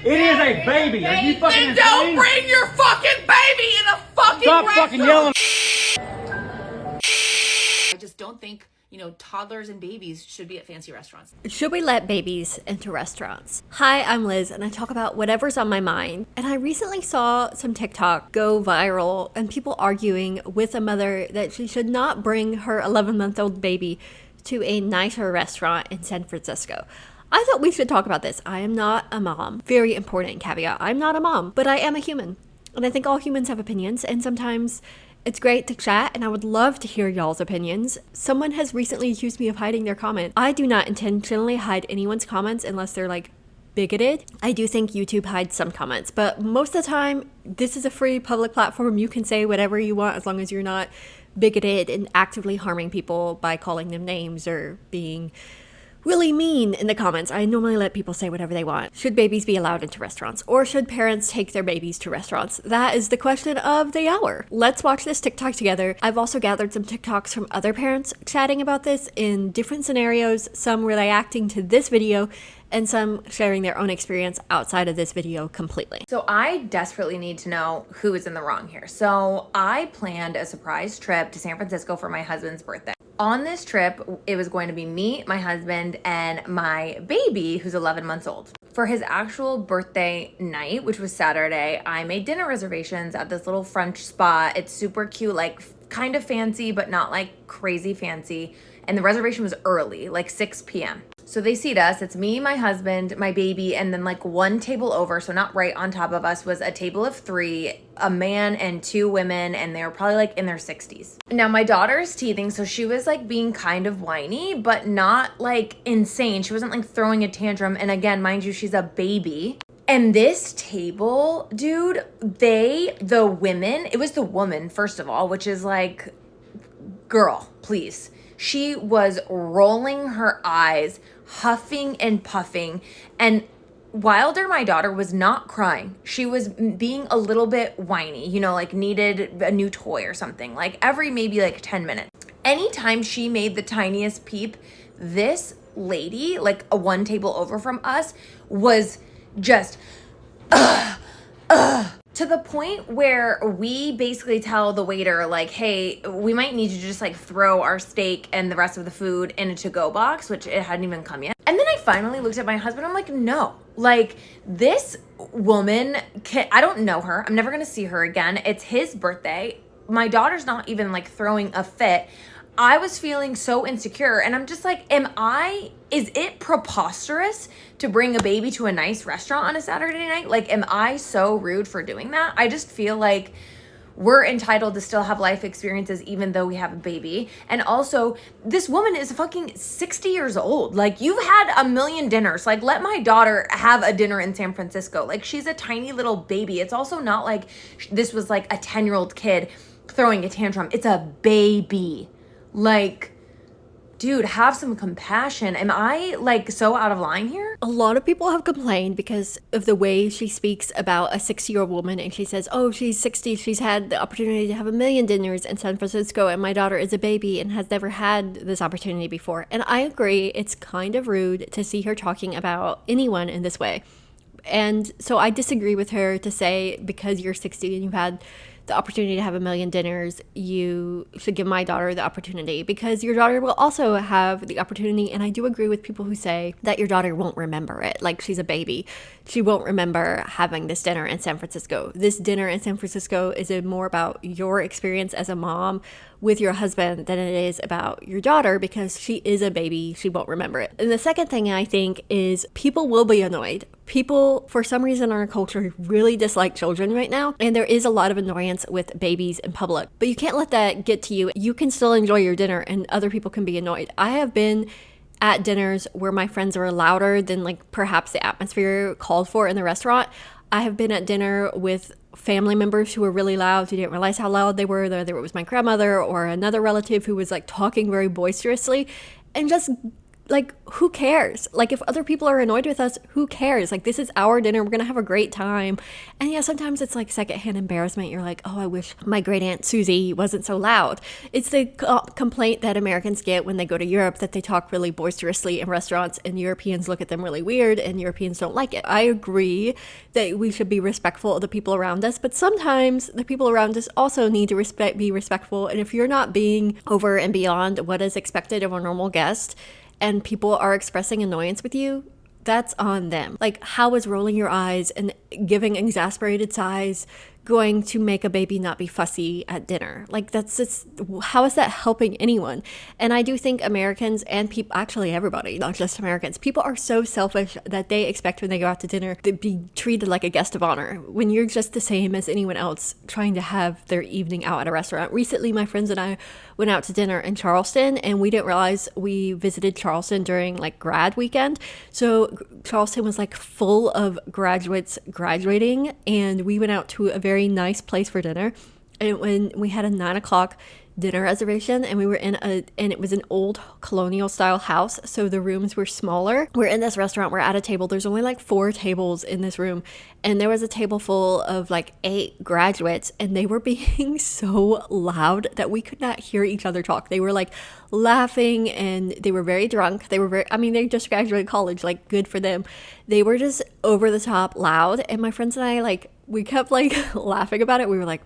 It is a baby. Are you fucking Then don't insane? bring your fucking baby in a fucking Stop restaurant. fucking yelling. I just don't think, toddlers and babies should be at fancy restaurants. Should we let babies into restaurants? Hi, I'm Liz, and I talk about whatever's on my mind. And I recently saw some TikTok go viral and people arguing with a mother that she should not bring her 11-month-old baby to a nicer restaurant in San Francisco. I thought we should talk about this. I am not a mom. Very important caveat. I'm not a mom, but I am a human. And I think all humans have opinions, and sometimes it's great to chat, and I would love to hear y'all's opinions. Someone has recently accused me of hiding their comment. I do not intentionally hide anyone's comments unless they're like bigoted. I do think YouTube hides some comments, but most of the time, this is a free public platform. You can say whatever you want as long as you're not bigoted and actively harming people by calling them names or being really mean in the comments. I normally let people say whatever they want. Should babies be allowed into restaurants? Or should parents take their babies to restaurants? That is the question of the hour. Let's watch this TikTok together. I've also gathered some TikToks from other parents chatting about this in different scenarios, some reacting to this video, and some sharing their own experience outside of this video completely. So I desperately need to know who is in the wrong here. So I planned a surprise trip to San Francisco for my husband's birthday. On this trip, it was going to be me, my husband, and my baby, who's 11 months old. For his actual birthday night, which was Saturday, I made dinner reservations at this little French spot. It's super cute, like kind of fancy, but not like crazy fancy. And the reservation was early, like 6 p.m. So they seat us. It's me, my husband, my baby, and then like one table over, so not right on top of us, was a table of 3, a man and 2 women, and they were probably like in their 60s. Now my daughter is teething, so she was like being kind of whiny, but not like insane. She wasn't like throwing a tantrum. And again, mind you, she's a baby. And this table, dude, the women, it was the woman, first of all, which is like, girl, please. She was rolling her eyes, huffing and puffing, and Wilder, my daughter, was not crying. She was being a little bit whiny, like needed a new toy or something, like every maybe like 10 minutes. Anytime she made the tiniest peep, this lady, like a one table over from us, was just, to the point where we basically tell the waiter, like, hey, we might need you to just like throw our steak and the rest of the food in a to-go box, which it hadn't even come yet. And then I finally looked at my husband. I'm like, no, like this woman, I don't know her. I'm never going to see her again. It's his birthday. My daughter's not even like throwing a fit. I was feeling so insecure, and I'm just like, is it preposterous to bring a baby to a nice restaurant on a Saturday night? Like, am I so rude for doing that? I just feel like we're entitled to still have life experiences even though we have a baby. And also, this woman is fucking 60 years old. Like, you've had a million dinners. Like, let my daughter have a dinner in San Francisco. Like, she's a tiny little baby. It's also not like this was like a 10-year-old kid throwing a tantrum. It's a baby. Like, dude, have some compassion. Am I like so out of line here? A lot of people have complained because of the way she speaks about a 60-year-old woman, and she says, oh, she's 60, she's had the opportunity to have a million dinners in San Francisco, and my daughter is a baby and has never had this opportunity before. And I agree, it's kind of rude to see her talking about anyone in this way. And so I disagree with her to say because you're 60 and you've had the opportunity to have a million dinners, you should give my daughter the opportunity, because your daughter will also have the opportunity. And I do agree with people who say that your daughter won't remember it. Like, she's a baby. She won't remember having this dinner in San Francisco. This dinner in San Francisco is more about your experience as a mom with your husband than it is about your daughter, because she is a baby. She won't remember it. And the second thing I think is people will be annoyed. People, for some reason in our culture, really dislike children right now. And there is a lot of annoyance with babies in public. But you can't let that get to you. You can still enjoy your dinner and other people can be annoyed. I have been at dinners where my friends were louder than like perhaps the atmosphere called for in the restaurant. I have been at dinner with family members who were really loud, who didn't realize how loud they were, whether it was my grandmother or another relative who was like talking very boisterously, and just like, who cares? Like, if other people are annoyed with us, who cares? Like, this is our dinner. We're going to have a great time. And yeah, sometimes it's like secondhand embarrassment. You're like, oh, I wish my great aunt Susie wasn't so loud. It's the complaint that Americans get when they go to Europe, that they talk really boisterously in restaurants and Europeans look at them really weird and Europeans don't like it. I agree that we should be respectful of the people around us, but sometimes the people around us also need to be respectful. And if you're not being over and beyond what is expected of a normal guest, and people are expressing annoyance with you, that's on them. Like, how is rolling your eyes and giving exasperated sighs going to make a baby not be fussy at dinner? Like, that's just, how is that helping anyone? And I do think Americans and people, actually everybody, not just Americans, people are so selfish that they expect when they go out to dinner to be treated like a guest of honor when you're just the same as anyone else trying to have their evening out at a restaurant. Recently, my friends and I went out to dinner in Charleston, and we didn't realize we visited Charleston during like grad weekend. So Charleston was like full of graduates graduating, and we went out to a very nice place for dinner. And when we had a 9:00 dinner reservation, and we were and it was an old colonial style house, so the rooms were smaller. We're in this restaurant, we're at a table, there's only like 4 tables in this room, and there was a table full of like 8 graduates, and they were being so loud that we could not hear each other talk. They were like laughing, and they were very drunk. They just graduated college, like, good for them. They were just over the top loud, and my friends and I, we kept laughing about it. We were like,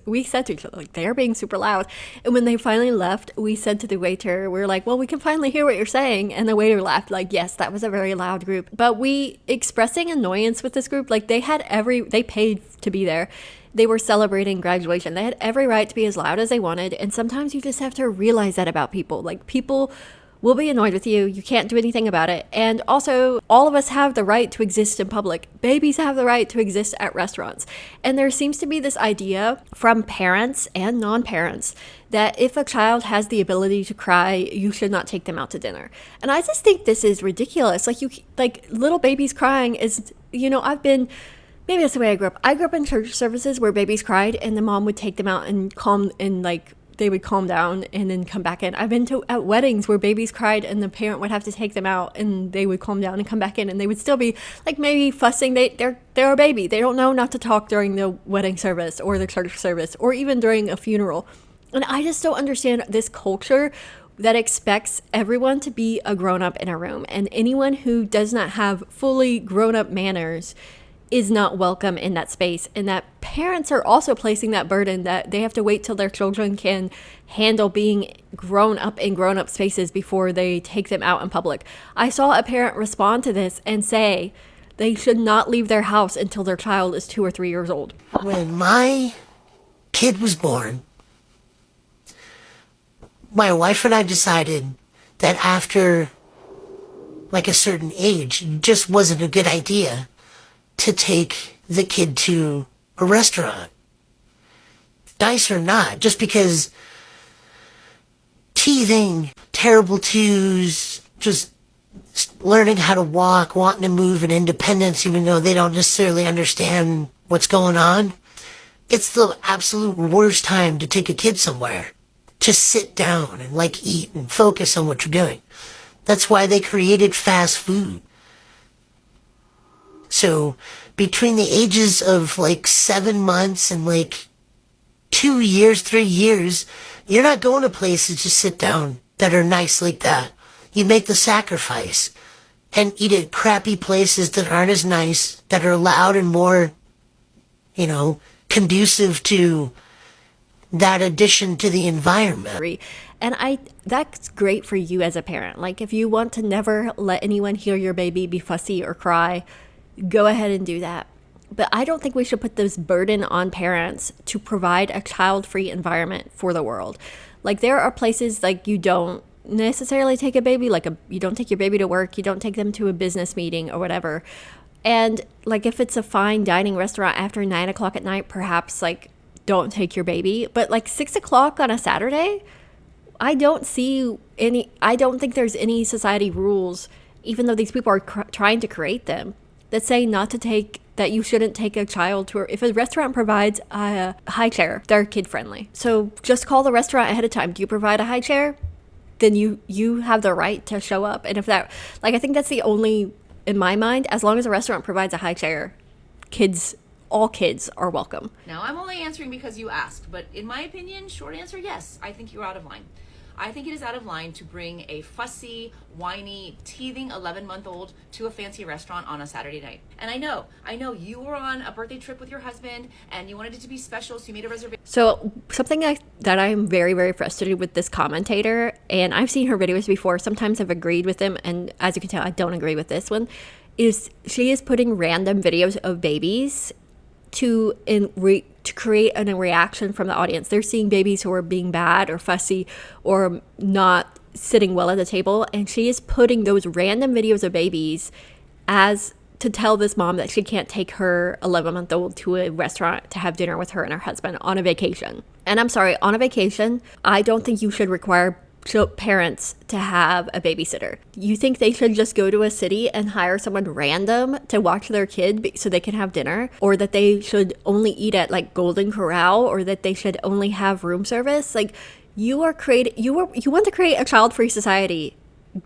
we said to each other, like, they are being super loud. And when they finally left, we said to the waiter, we were like, well, we can finally hear what you're saying. And the waiter laughed, like, yes, that was a very loud group. But we expressing annoyance with this group, like, they paid to be there. They were celebrating graduation. They had every right to be as loud as they wanted. And sometimes you just have to realize that about people. Like, people will be annoyed with you. You can't do anything about it. And also, all of us have the right to exist in public. Babies have the right to exist at restaurants. And there seems to be this idea from parents and non-parents that if a child has the ability to cry, you should not take them out to dinner. And I just think this is ridiculous. Like little babies crying is, maybe that's the way I grew up. I grew up in church services where babies cried, and the mom would take them out and they would calm down and then come back in. I've been at weddings where babies cried and the parent would have to take them out, and they would calm down and come back in, and they would still be like maybe fussing. They're a baby. They don't know not to talk during the wedding service or the church service or even during a funeral. And I just don't understand this culture that expects everyone to be a grown-up in a room, and anyone who does not have fully grown-up manners is not welcome in that space. And that parents are also placing that burden that they have to wait till their children can handle being grown up in grown up spaces before they take them out in public. I saw a parent respond to this and say they should not leave their house until their child is 2 or 3 years old. When my kid was born, my wife and I decided that after like a certain age, it just wasn't a good idea to take the kid to a restaurant. Nice or not, just because teething, terrible twos, just learning how to walk, wanting to move, and independence, even though they don't necessarily understand what's going on. It's the absolute worst time to take a kid somewhere. Just sit down and eat and focus on what you're doing. That's why they created fast food. So between the ages of 7 months and 2 years, 3 years, you're not going to places to sit down that are nice like that. You make the sacrifice and eat at crappy places that aren't as nice, that are loud and more, conducive to that addition to the environment. And that's great for you as a parent. If you want to never let anyone hear your baby be fussy or cry, go ahead and do that. But I don't think we should put this burden on parents to provide a child-free environment for the world. There are places you don't necessarily take a baby, you don't take your baby to work, you don't take them to a business meeting or whatever. And if it's a fine dining restaurant after 9 o'clock at night, perhaps don't take your baby. But 6 o'clock on a Saturday, I don't think there's any society rules, even though these people are trying to create them, that say that you shouldn't take a child to, if a restaurant provides a high chair, they're kid friendly. So just call the restaurant ahead of time. Do you provide a high chair? then you have the right to show up. And if that, like, I think that's the only, in my mind, as long as a restaurant provides a high chair, all kids are welcome. Now, I'm only answering because you asked, but in my opinion, short answer, yes, I think you're out of line. I think it is out of line to bring a fussy, whiny, teething 11-month-old to a fancy restaurant on a Saturday night. And I know you were on a birthday trip with your husband and you wanted it to be special, so you made a reservation. So something that I'm very, very frustrated with this commentator, and I've seen her videos before, sometimes I've agreed with them, and as you can tell, I don't agree with this one, is she is putting random videos of babies to create a reaction from the audience. They're seeing babies who are being bad or fussy or not sitting well at the table, and she is putting those random videos of babies as to tell this mom that she can't take her 11-month-old to a restaurant to have dinner with her and her husband on a vacation. And I'm sorry, on a vacation, I don't think you should require parents to have a babysitter. You think they should just go to a city and hire someone random to watch their kid so they can have dinner, or that they should only eat at like Golden Corral, or that they should only have room service? Like, you want to create a child-free society.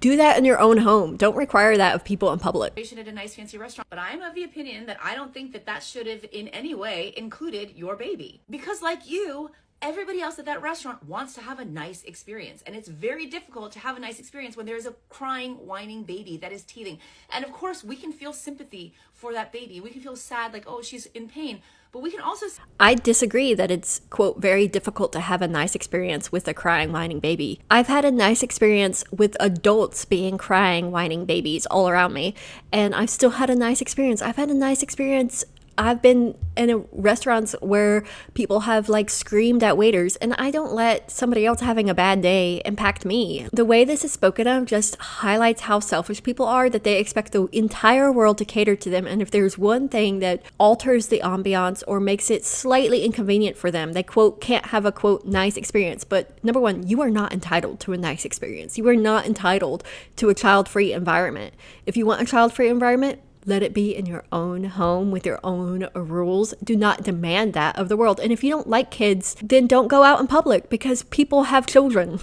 Do that in your own home. Don't require that of people in public. At a nice fancy restaurant. But I'm of the opinion that I don't think that should have in any way included your baby. Because like you, everybody else at that restaurant wants to have a nice experience. And it's very difficult to have a nice experience when there's a crying, whining baby that is teething. And of course, we can feel sympathy for that baby. We can feel sad, like, oh, she's in pain. But we can also... I disagree that it's, quote, very difficult to have a nice experience with a crying, whining baby. I've had a nice experience with adults being crying, whining babies all around me. And I've still had a nice experience. I've had a nice experience. I've been in restaurants where people have like screamed at waiters, and I don't let somebody else having a bad day impact me. The way this is spoken of just highlights how selfish people are, that they expect the entire world to cater to them. And if there's one thing that alters the ambiance or makes it slightly inconvenient for them, they, quote, can't have a, quote, nice experience. But number one, you are not entitled to a nice experience. You are not entitled to a child-free environment. If you want a child-free environment, let it be in your own home with your own rules. Do not demand that of the world. And if you don't like kids, then don't go out in public, because people have children.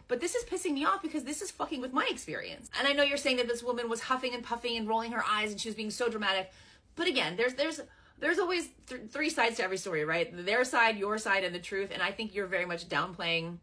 But this is pissing me off because this is fucking with my experience. And I know you're saying that this woman was huffing and puffing and rolling her eyes and she was being so dramatic. But again, there's always three sides to every story, right? Their side, your side, and the truth. And I think you're very much downplaying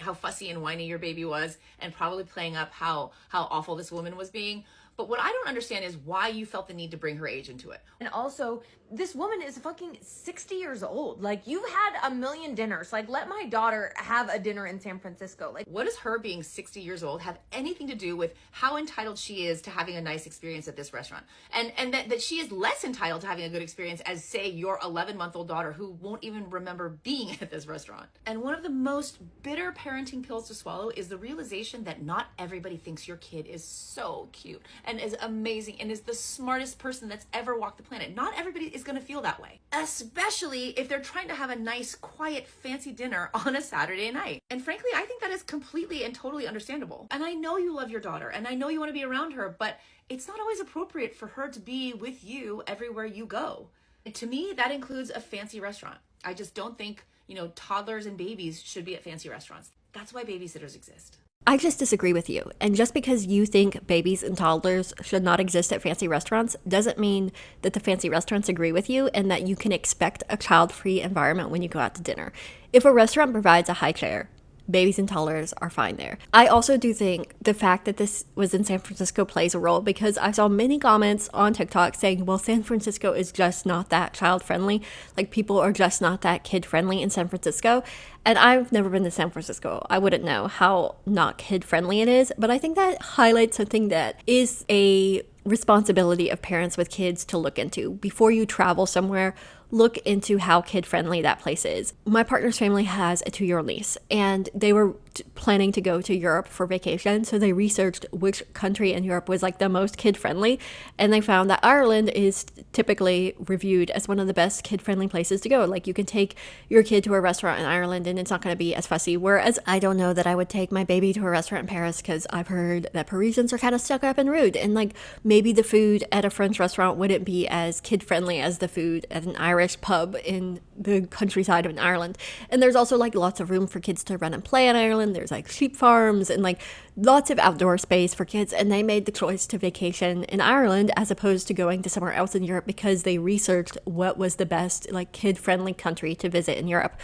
how fussy and whiny your baby was, and probably playing up how awful this woman was being. But what I don't understand is why you felt the need to bring her age into it. And also, this woman is fucking 60 years old. Like, you've had a million dinners. Like, let my daughter have a dinner in San Francisco. Like, what does her being 60 years old have anything to do with how entitled she is to having a nice experience at this restaurant? And that she is less entitled to having a good experience as, say, your 11-month-old daughter who won't even remember being at this restaurant. And one of the most bitter parenting pills to swallow is the realization that not everybody thinks your kid is so cute and is amazing and is the smartest person that's ever walked the planet. Not everybody is going to feel that way, especially if they're trying to have a nice, quiet, fancy dinner on a Saturday night. And frankly, I think that is completely and totally understandable. And I know you love your daughter and I know you want to be around her, but it's not always appropriate for her to be with you everywhere you go. And to me, that includes a fancy restaurant. I just don't think, toddlers and babies should be at fancy restaurants. That's why babysitters exist. I just disagree with you. And just because you think babies and toddlers should not exist at fancy restaurants doesn't mean that the fancy restaurants agree with you and that you can expect a child-free environment when you go out to dinner. If a restaurant provides a high chair, babies and toddlers are fine there. I also do think the fact that this was in San Francisco plays a role, because I saw many comments on TikTok saying, well, San Francisco is just not that child-friendly. Like, people are just not that kid-friendly in San Francisco. And I've never been to San Francisco. I wouldn't know how not kid-friendly it is. But I think that highlights something that is a responsibility of parents with kids to look into. Before you travel somewhere, look into how kid-friendly that place is. My partner's family has a 2-year-old niece, and they were planning to go to Europe for vacation, so they researched which country in Europe was like the most kid-friendly, and they found that Ireland is typically reviewed as one of the best kid-friendly places to go. Like, you can take your kid to a restaurant in Ireland and it's not going to be as fussy, whereas I don't know that I would take my baby to a restaurant in Paris, because I've heard that Parisians are kind of stuck up and rude, and like, maybe the food at a French restaurant wouldn't be as kid-friendly as the food at an Irish pub in the countryside in Ireland. And there's also like lots of room for kids to run and play in Ireland. There's like sheep farms and like lots of outdoor space for kids. And they made the choice to vacation in Ireland as opposed to going to somewhere else in Europe because they researched what was the best like kid-friendly country to visit in Europe.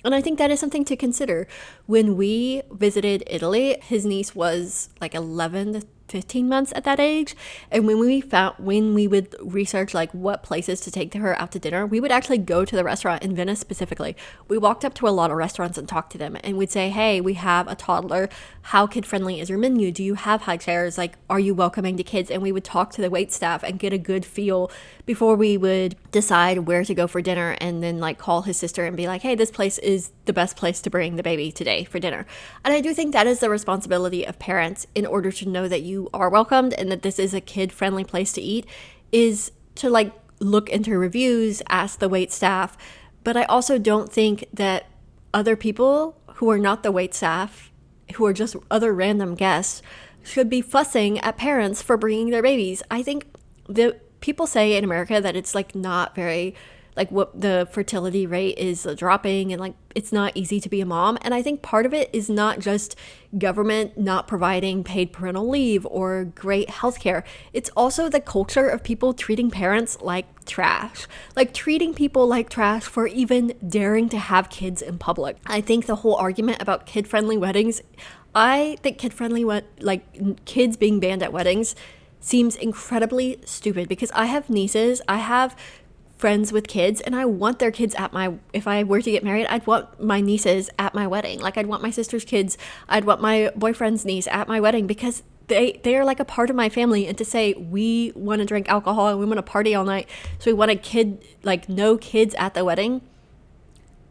And I think that is something to consider. When we visited Italy, his niece was like 11 to 15 months at that age. And when we would research like what places to take her out to dinner, we would actually go to the restaurant in Venice specifically. We walked up to a lot of restaurants and talked to them and we'd say, hey, we have a toddler. How kid friendly is your menu? Do you have high chairs? Like, are you welcoming to kids? And we would talk to the wait staff and get a good feel before we would decide where to go for dinner, and then like call his sister and be like, hey, this place is the best place to bring the baby today for dinner. And I do think that is the responsibility of parents in order to know that you are welcomed and that this is a kid-friendly place to eat, is to like look into reviews, ask the wait staff. But I also don't think that other people who are not the wait staff, who are just other random guests, should be fussing at parents for bringing their babies. I think the people say in America that it's like not very, like what the fertility rate is dropping and like it's not easy to be a mom. And I think part of it is not just government not providing paid parental leave or great healthcare. It's also the culture of people treating parents like trash, like treating people like trash for even daring to have kids in public. I think the whole argument about kid-friendly weddings, I think kid-friendly, like kids being banned at weddings seems incredibly stupid because I have nieces, I have friends with kids, and I want their kids at my, if I were to get married, I'd want my nieces at my wedding. Like I'd want my sister's kids, I'd want my boyfriend's niece at my wedding because they are like a part of my family. And to say we want to drink alcohol and we want to party all night, so we want a kid, like no kids at the wedding,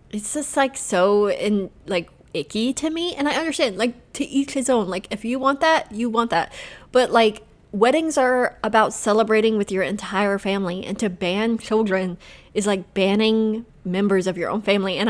it's just like so in like icky to me. And I understand, like to each his own, like if you want that, you want that, but like weddings are about celebrating with your entire family, and to ban children is like banning members of your own family. And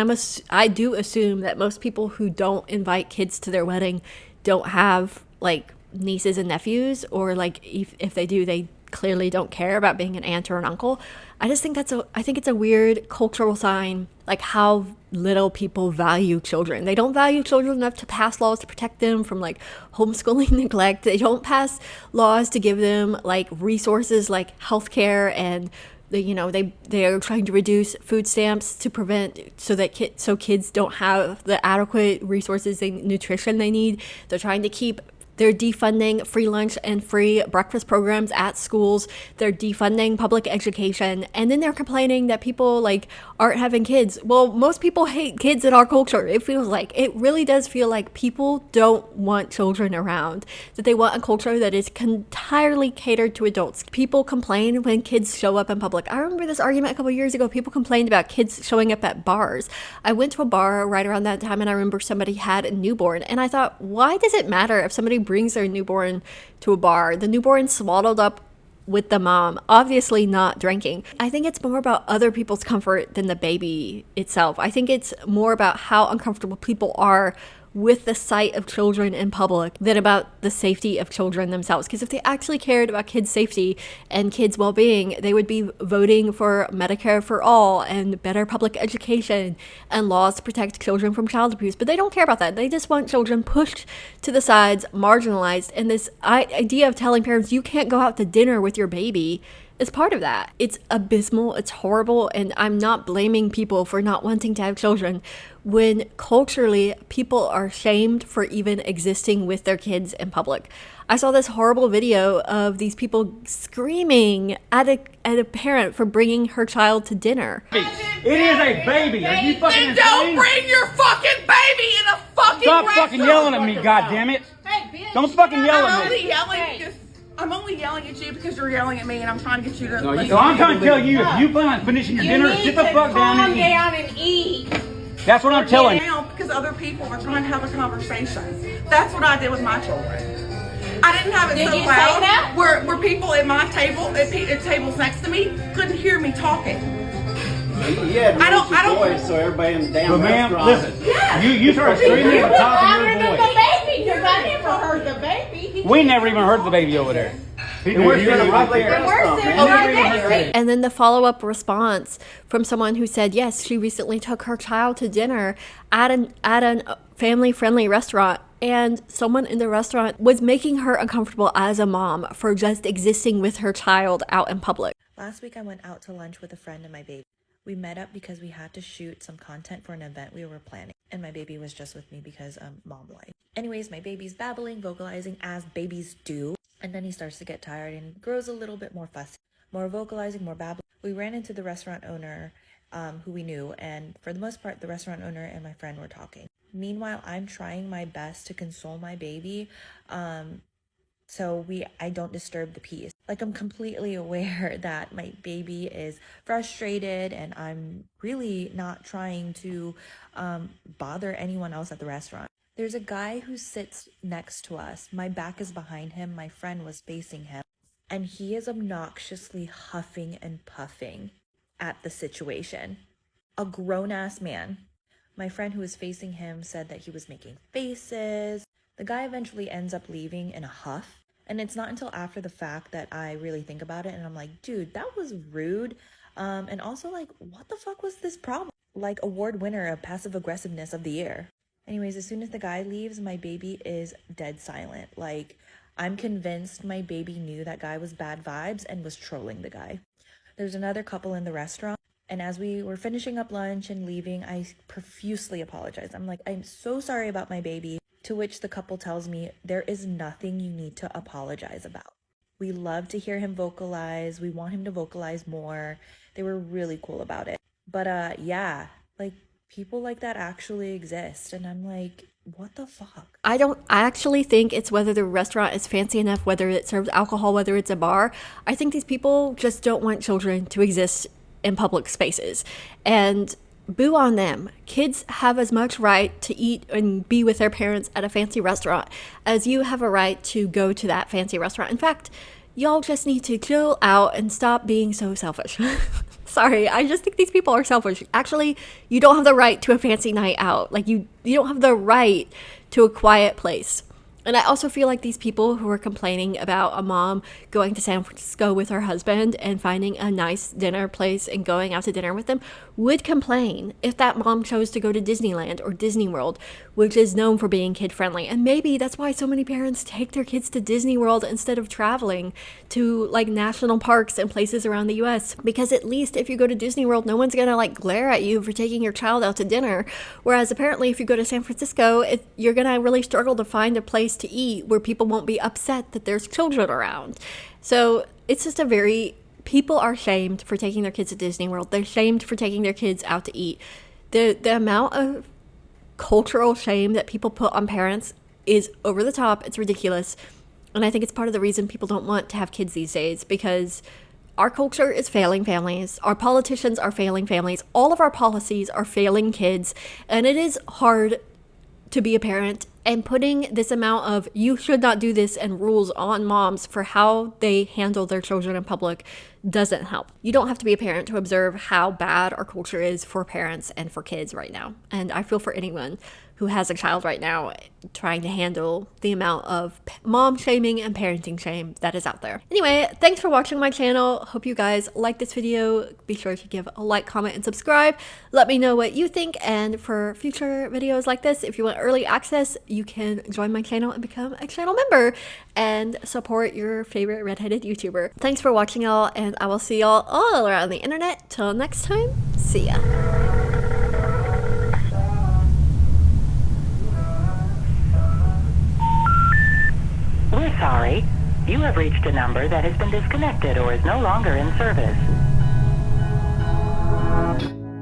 I do assume that most people who don't invite kids to their wedding don't have like nieces and nephews, or like if they do, they clearly don't care about being an aunt or an uncle. I just think I think it's a weird cultural sign, like how little people value children. They don't value children enough to pass laws to protect them from like homeschooling neglect. They don't pass laws to give them like resources like healthcare, and they are trying to reduce food stamps to prevent so that kids don't have the adequate resources nutrition they need. They're trying to keep They're defunding free lunch and free breakfast programs at schools. They're defunding public education. And then they're complaining that people like aren't having kids. Well, most people hate kids in our culture. It really does feel like people don't want children around, that they want a culture that is entirely catered to adults. People complain when kids show up in public. I remember this argument a couple years ago. People complained about kids showing up at bars. I went to a bar right around that time, and I remember somebody had a newborn, and I thought, why does it matter if somebody brings their newborn to a bar? The newborn swaddled up with the mom, obviously not drinking. I think it's more about other people's comfort than the baby itself. I think it's more about how uncomfortable people are with the sight of children in public than about the safety of children themselves. Because if they actually cared about kids' safety and kids' well-being, they would be voting for Medicare for all and better public education and laws to protect children from child abuse. But they don't care about that. They just want children pushed to the sides, marginalized. And this idea of telling parents you can't go out to dinner with your baby is part of that. It's abysmal, it's horrible, and I'm not blaming people for not wanting to have children when culturally people are shamed for even existing with their kids in public. I saw this horrible video of these people screaming at a parent for bringing her child to dinner. It is a baby. Are you fucking insane? Don't bring your fucking baby in a fucking Stop restaurant. fucking yelling at me, goddammit. Hey, bitch. Don't fucking yell at me. I'm only yelling at you because you're yelling at me, and I'm trying to get you to. No, I'm trying to tell you, if you plan on finishing your dinner, sit the fuck down and eat. Calm down and eat. That's what I'm telling you. Down because other people are trying to have a conversation. That's what I did with my children. I didn't have it so loud where people at my table, at tables next to me, couldn't hear me talking. Yeah, I don't. So everybody in the damn But ma'am, restaurant. listen, you started screaming at the top of your voice. The baby, because I never heard the baby. We never even heard the baby over there. People, Where's you the really right think- there? And then the follow-up response from someone who said, yes, she recently took her child to dinner at an family-friendly restaurant, and someone in the restaurant was making her uncomfortable as a mom for just existing with her child out in public. Last week I went out to lunch with a friend and my baby. We met up because we had to shoot some content for an event we were planning, and my baby was just with me because mom life. Anyways, my baby's babbling, vocalizing as babies do, and then he starts to get tired and grows a little bit more fussy. More vocalizing, more babbling. We ran into the restaurant owner who we knew, and for the most part, the restaurant owner and my friend were talking. Meanwhile, I'm trying my best to console my baby so I don't disturb the peace. Like, I'm completely aware that my baby is frustrated, and I'm really not trying to bother anyone else at the restaurant. There's a guy who sits next to us. My back is behind him. My friend was facing him. And he is obnoxiously huffing and puffing at the situation. A grown-ass man. My friend who was facing him said that he was making faces. The guy eventually ends up leaving in a huff. And it's not until after the fact that I really think about it. And I'm like, dude, that was rude. And also, like, what the fuck was this problem? Like, award winner of passive aggressiveness of the year. Anyways, as soon as the guy leaves, my baby is dead silent. Like, I'm convinced my baby knew that guy was bad vibes and was trolling the guy. There's another couple in the restaurant, and as we were finishing up lunch and leaving, I profusely apologized. I'm like, I'm so sorry about my baby. To which the couple tells me, there is nothing you need to apologize about. We love to hear him vocalize. We want him to vocalize more. They were really cool about it. But yeah, like, people like that actually exist, and I'm like, what the fuck? I actually think it's whether the restaurant is fancy enough, whether it serves alcohol, whether it's a bar. I think these people just don't want children to exist in public spaces. And boo on them. Kids have as much right to eat and be with their parents at a fancy restaurant as you have a right to go to that fancy restaurant. In fact, y'all just need to chill out and stop being so selfish. Sorry, I just think these people are selfish. Actually, you don't have the right to a fancy night out. Like, you don't have the right to a quiet place. And I also feel like these people who are complaining about a mom going to San Francisco with her husband and finding a nice dinner place and going out to dinner with them would complain if that mom chose to go to Disneyland or Disney World, which is known for being kid-friendly. And maybe that's why so many parents take their kids to Disney World instead of traveling to, like, national parks and places around the US. Because at least if you go to Disney World, no one's gonna, like, glare at you for taking your child out to dinner. Whereas apparently if you go to San Francisco, you're gonna really struggle to find a place to eat where people won't be upset that there's children around. So it's just people are shamed for taking their kids to Disney World. They're shamed for taking their kids out to eat. The amount of cultural shame that people put on parents is over the top. It's ridiculous. And I think it's part of the reason people don't want to have kids these days, because our culture is failing families. Our politicians are failing families. All of our policies are failing kids. And it is hard to be a parent, and putting this amount of you should not do this and rules on moms for how they handle their children in public doesn't help. You don't have to be a parent to observe how bad our culture is for parents and for kids right now. And I feel for anyone who has a child right now trying to handle the amount of mom shaming and parenting shame that is out there. Anyway, thanks for watching my channel. Hope you guys like this video. Be sure to give a like, comment, and subscribe. Let me know what you think. And for future videos like this, if you want early access, you can join my channel and become a channel member and support your favorite redheaded YouTuber. Thanks for watching, y'all, and I will see y'all all around the internet. Till next time, see ya. We're sorry. You have reached a number that has been disconnected or is no longer in service.